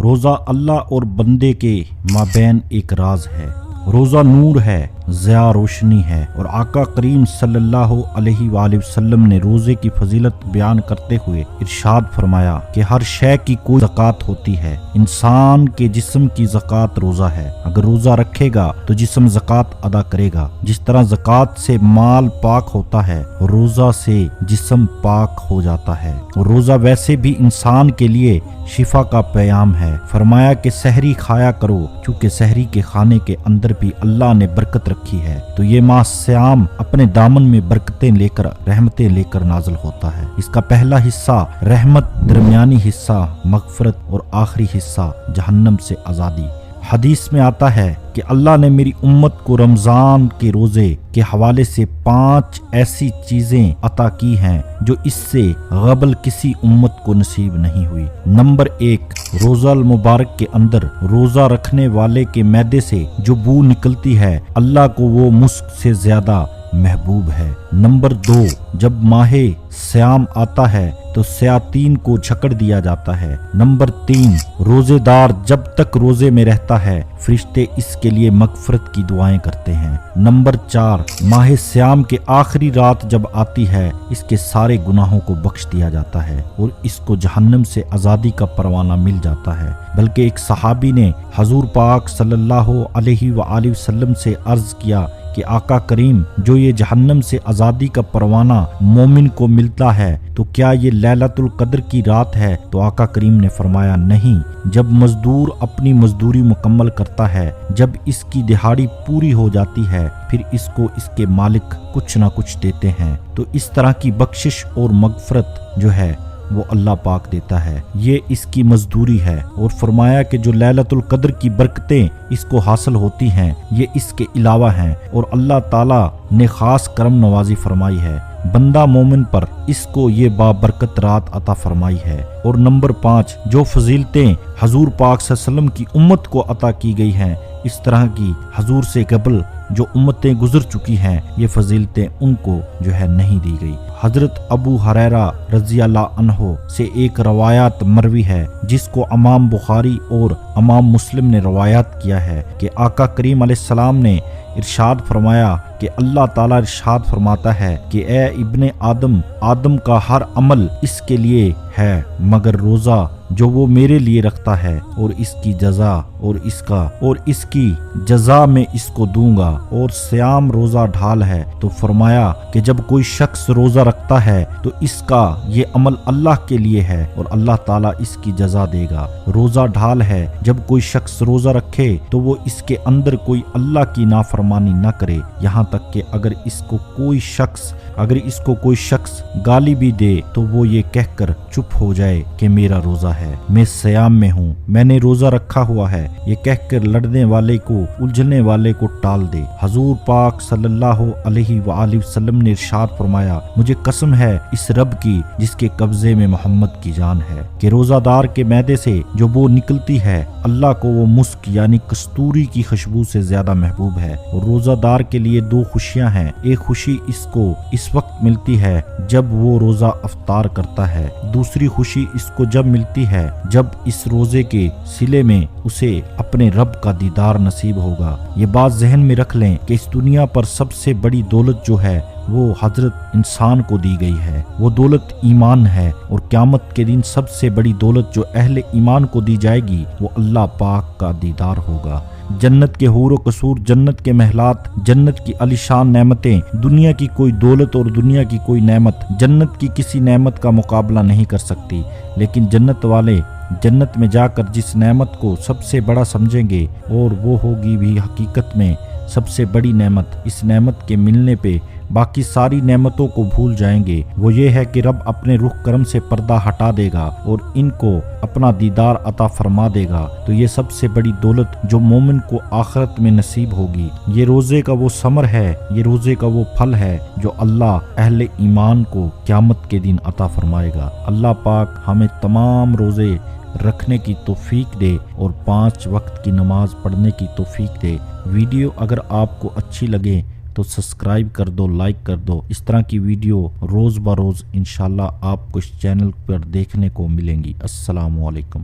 روزہ اللہ اور بندے کے مابین ایک راز ہے۔ روزہ نور ہے، ضیاء روشنی ہے، اور آقا کریم صلی اللہ علیہ وآلہ وسلم نے روزے کی فضیلت بیان کرتے ہوئے ارشاد فرمایا کہ ہر شے کی کوئی زکوٰۃ ہوتی ہے، انسان کے جسم کی زکوٰۃ روزہ ہے۔ اگر روزہ رکھے گا تو جسم زکوٰۃ ادا کرے گا۔ جس طرح زکوٰۃ سے مال پاک ہوتا ہے، روزہ سے جسم پاک ہو جاتا ہے۔ اور روزہ ویسے بھی انسان کے لیے شفا کا پیام ہے۔ فرمایا کہ سحری کھایا کرو، چونکہ سحری کے کھانے کے اندر بھی اللہ نے برکت رکھی ہے۔ تو یہ ماہ سیام اپنے دامن میں برکتیں لے کر، رحمتیں لے کر نازل ہوتا ہے۔ اس کا پہلا حصہ رحمت، درمیانی حصہ مغفرت، اور آخری حصہ جہنم سے آزادی۔ حدیث میں آتا ہے کہ اللہ نے میری امت کو رمضان کے روزے کے حوالے سے 5 ایسی چیزیں عطا کی ہیں جو اس سے قبل کسی امت کو نصیب نہیں ہوئی۔ نمبر 1، روزہ المبارک کے اندر روزہ رکھنے والے کے معدے سے جو بو نکلتی ہے، اللہ کو وہ مسک سے زیادہ محبوب ہے۔ نمبر 2، جب ماہ سیام آتا ہے تو شیاطین کو جھکڑ دیا جاتا ہے۔ نمبر 3، روزے دار جب تک روزے میں رہتا ہے فرشتے اس کے لیے مغفرت کی دعائیں کرتے ہیں۔ نمبر 4، ماہ سیام کے آخری رات جب آتی ہے اس کے سارے گناہوں کو بخش دیا جاتا ہے اور اس کو جہنم سے آزادی کا پروانہ مل جاتا ہے۔ بلکہ ایک صحابی نے حضور پاک صلی اللہ علیہ وآلہ وسلم سے عرض کیا کہ آقا کریم، جو یہ جہنم سے آزادی کا پروانہ مومن کو ملتا ہے تو کیا یہ لیلۃ القدر کی رات ہے؟ تو آقا کریم نے فرمایا نہیں، جب مزدور اپنی مزدوری مکمل کرتا ہے، جب اس کی دہاڑی پوری ہو جاتی ہے، پھر اس کو اس کے مالک کچھ نہ کچھ دیتے ہیں۔ تو اس طرح کی بخشش اور مغفرت جو ہے وہ اللہ پاک دیتا ہے، یہ اس کی مزدوری ہے۔ اور فرمایا کہ جو لیلۃ القدر کی برکتیں اس کو حاصل ہوتی ہیں یہ اس کے علاوہ ہیں، اور اللہ تعالی نے خاص کرم نوازی فرمائی ہے بندہ مومن پر، اس کو یہ بابرکت رات عطا فرمائی ہے۔ اور نمبر 5، جو فضیلتیں حضور پاک صلی اللہ علیہ وسلم کی امت کو عطا کی گئی ہیں، اس طرح کی حضور سے قبل جو امتیں گزر چکی ہیں یہ فضیلتیں ان کو جو ہے نہیں دی گئی۔ حضرت ابو ہریرہ رضی اللہ عنہ سے ایک روایات مروی ہے جس کو امام بخاری اور امام مسلم نے روایات کیا ہے کہ آقا کریم علیہ السلام نے ارشاد فرمایا کہ اللہ تعالیٰ ارشاد فرماتا ہے کہ اے ابن آدم، آدم کا ہر عمل اس کے لیے ہے مگر روزہ جو وہ میرے لیے رکھتا ہے، اور اس کی جزا اور اس کی جزا میں اس کو دوں گا۔ اور سیام روزہ ڈھال ہے، تو فرمایا کہ جب کوئی شخص روزہ رکھتا ہے تو اس کا یہ عمل اللہ کے لیے ہے اور اللہ تعالیٰ اس کی جزا دے گا۔ روزہ ڈھال ہے، جب کوئی شخص روزہ رکھے تو وہ اس کے اندر کوئی اللہ کی نافرمانی نہ کرے، یہاں تک کہ اگر اس کو کوئی شخص گالی بھی دے تو وہ یہ کہہ کر چپ ہو جائے کہ میرا روزہ ہے، میں سیام میں ہوں، میں نے روزہ رکھا ہوا ہے، یہ کہہ کر لڑنے والے کو، الجھنے والے کو ٹال دے۔ حضور پاک صلی اللہ علیہ وآلہ وسلم نے ارشاد فرمایا، مجھے قسم ہے اس رب کی جس کے قبضے میں محمد کی جان ہے، کہ روزہ دار کے معدے سے جو بو نکلتی ہے اللہ کو وہ مسک یعنی کستوری کی خوشبو سے زیادہ محبوب ہے۔ اور روزہ دار کے لیے 2 خوشیاں ہیں، ایک خوشی اس کو اس وقت ملتی ہے جب وہ روزہ افطار کرتا ہے، دوسری خوشی اس کو جب ملتی ہے جب اس روزے کے صلے میں اسے اپنے رب کا دیدار نصیب ہوگا۔ یہ بات ذہن میں رکھ لیں کہ اس دنیا پر سب سے بڑی دولت جو ہے وہ حضرت انسان کو دی گئی ہے، وہ دولت ایمان ہے، اور قیامت کے دن سب سے بڑی دولت جو اہل ایمان کو دی جائے گی وہ اللہ پاک کا دیدار ہوگا۔ جنت کے حور و قصور، جنت کے محلات، جنت کی عالیشان نعمتیں، دنیا کی کوئی دولت اور دنیا کی کوئی نعمت جنت کی کسی نعمت کا مقابلہ نہیں کر سکتی۔ لیکن جنت والے جنت میں جا کر جس نعمت کو سب سے بڑا سمجھیں گے اور وہ ہوگی بھی حقیقت میں سب سے بڑی نعمت، اس نعمت کے ملنے پہ باقی ساری نعمتوں کو بھول جائیں گے، وہ یہ ہے کہ رب اپنے رخ کرم سے پردہ ہٹا دے گا اور ان کو اپنا دیدار عطا فرما دے گا۔ تو یہ سب سے بڑی دولت جو مومن کو آخرت میں نصیب ہوگی، یہ روزے کا وہ ثمر ہے، یہ روزے کا وہ پھل ہے جو اللہ اہل ایمان کو قیامت کے دن عطا فرمائے گا۔ اللہ پاک ہمیں تمام روزے رکھنے کی توفیق دے اور 5 وقت کی نماز پڑھنے کی توفیق دے۔ ویڈیو اگر آپ کو اچھی لگے تو سبسکرائب کر دو، لائک کر دو۔ اس طرح کی ویڈیو روز بروز انشاءاللہ آپ کو اس چینل پر دیکھنے کو ملیں گی۔ السلام علیکم۔